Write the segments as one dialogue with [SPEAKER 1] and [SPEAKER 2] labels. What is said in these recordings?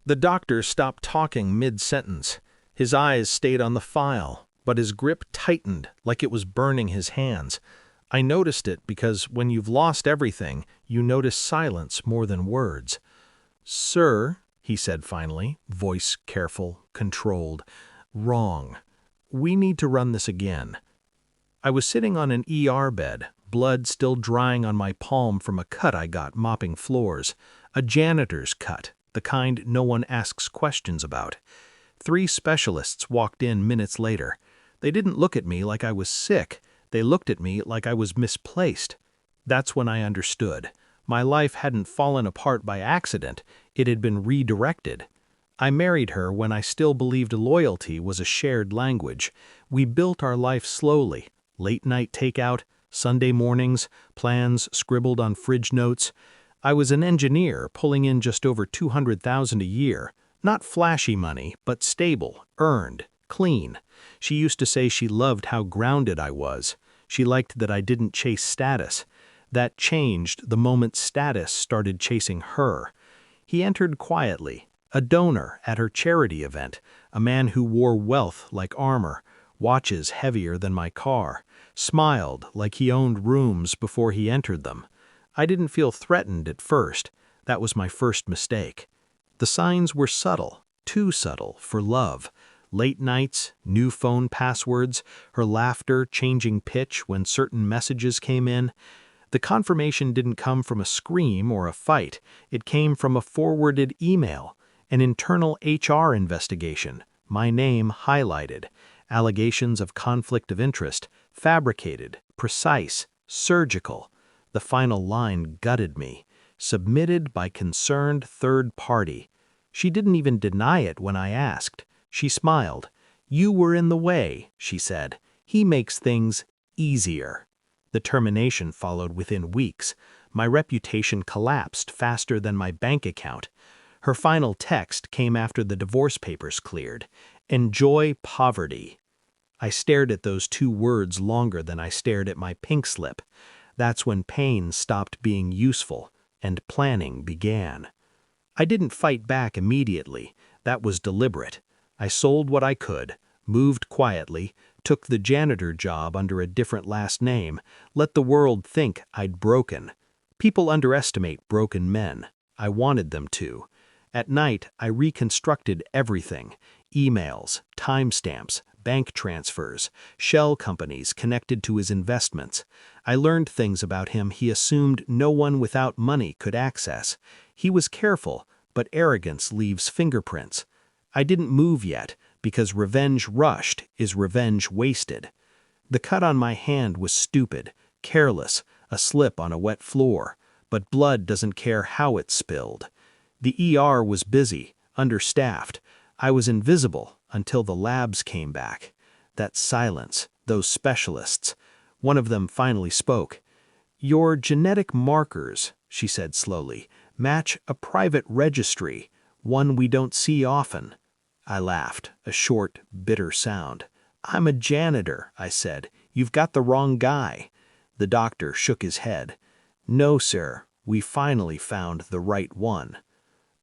[SPEAKER 1] The doctor stopped talking mid-sentence. His eyes stayed on the file, but his grip tightened like it was burning his hands. I noticed it because when you've lost everything, you notice silence more than words. "Sir," he said finally, voice careful, controlled, "wrong. We need to run this again." I was sitting on an ER bed, blood still drying on my palm from a cut I got mopping floors. A janitor's cut, the kind no one asks questions about. 3 specialists walked in minutes later. They didn't look at me like I was sick. They looked at me like I was misplaced. That's when I understood. My life hadn't fallen apart by accident. It had been redirected. I married her when I still believed loyalty was a shared language. We built our life slowly. Late-night takeout, Sunday mornings, plans scribbled on fridge notes. I was an engineer pulling in just over $200,000 a year. Not flashy money, but stable, earned, clean. She used to say she loved how grounded I was. She liked that I didn't chase status. That changed the moment status started chasing her. He entered quietly, a donor at her charity event, a man who wore wealth like armor, watches heavier than my car, smiled like he owned rooms before he entered them. I didn't feel threatened at first. That was my first mistake. The signs were subtle, too subtle for love. Late nights, new phone passwords, her laughter changing pitch when certain messages came in. The confirmation didn't come from a scream or a fight. It came from a forwarded email, an internal HR investigation, my name highlighted, allegations of conflict of interest, fabricated, precise, surgical. The final line gutted me. Submitted by concerned third party. She didn't even deny it when I asked. She smiled. "You were in the way," she said. "He makes things easier." The termination followed within weeks. My reputation collapsed faster than my bank account. Her final text came after the divorce papers cleared. "Enjoy poverty." I stared at those 2 words longer than I stared at my pink slip. That's when pain stopped being useful and planning began. I didn't fight back immediately. That was deliberate. I sold what I could, moved quietly, took the janitor job under a different last name, let the world think I'd broken. People underestimate broken men. I wanted them to. At night, I reconstructed everything: emails, timestamps, bank transfers, shell companies connected to his investments. I learned things about him he assumed no one without money could access. He was careful, but arrogance leaves fingerprints. I didn't move yet, because revenge rushed is revenge wasted. The cut on my hand was stupid, careless, a slip on a wet floor, but blood doesn't care how it's spilled. The ER was busy, understaffed. I was invisible until the labs came back. That silence, those specialists. One of them finally spoke. "Your genetic markers," she said slowly, "match a private registry, one we don't see often." I laughed, a short, bitter sound. "I'm a janitor," I said. "You've got the wrong guy." The doctor shook his head. "No, sir, we finally found the right one."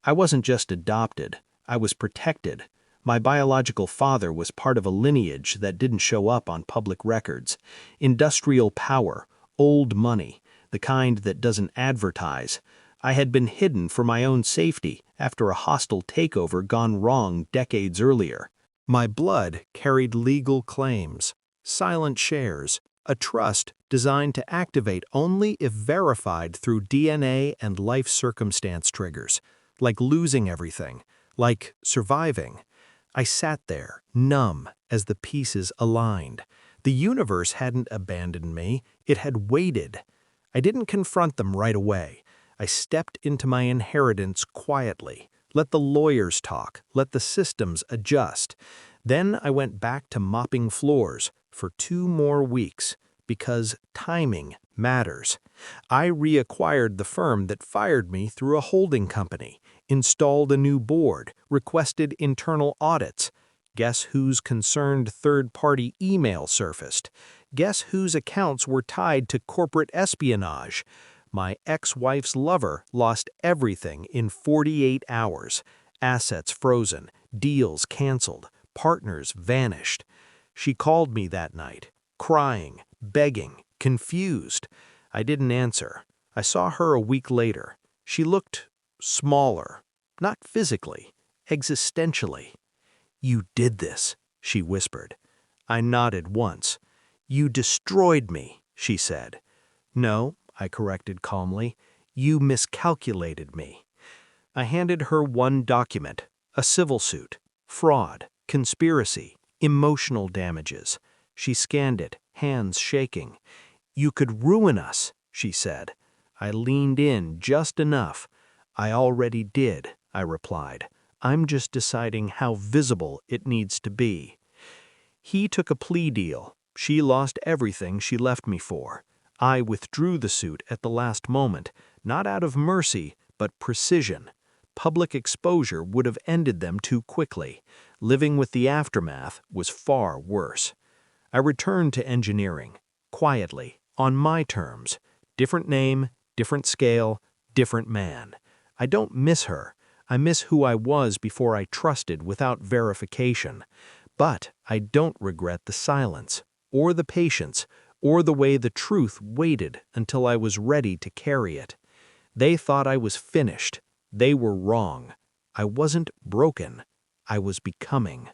[SPEAKER 1] I wasn't just adopted. I was protected. My biological father was part of a lineage that didn't show up on public records. Industrial power, old money, the kind that doesn't advertise. I had been hidden for my own safety after a hostile takeover gone wrong decades earlier. My blood carried legal claims, silent shares, a trust designed to activate only if verified through DNA and life circumstance triggers, like losing everything, like surviving. I sat there, numb, as the pieces aligned. The universe hadn't abandoned me, it had waited. I didn't confront them right away. I stepped into my inheritance quietly, let the lawyers talk, let the systems adjust. Then I went back to mopping floors for 2 more weeks, because timing matters. I reacquired the firm that fired me through a holding company, installed a new board, requested internal audits. Guess whose concerned third-party email surfaced? Guess whose accounts were tied to corporate espionage? My ex-wife's lover lost everything in 48 hours.
[SPEAKER 2] Assets frozen, deals canceled, partners vanished. She called me that night, crying, begging, confused. I didn't answer. I saw her a week later. She looked smaller, not physically, existentially. "You did this," she whispered. I nodded once. "You destroyed me," she said. "No," I corrected calmly. "You miscalculated me." I handed her one document, a civil suit, fraud, conspiracy, emotional damages. She scanned it, hands shaking. "You could ruin us," she said. I leaned in just enough. "I already did," I replied. "I'm just deciding how visible it needs to be." He took a plea deal. She lost everything she left me for. I withdrew the suit at the last moment, not out of mercy, but precision. Public exposure would have ended them too quickly. Living with the aftermath was far worse. I returned to engineering, quietly, on my terms. Different name, different scale, different man. I don't miss her. I miss who I was before I trusted without verification. But I don't regret the silence, or the patience, or the way the truth waited until I was ready to carry it. They thought I was finished. They were wrong. I wasn't broken. I was becoming.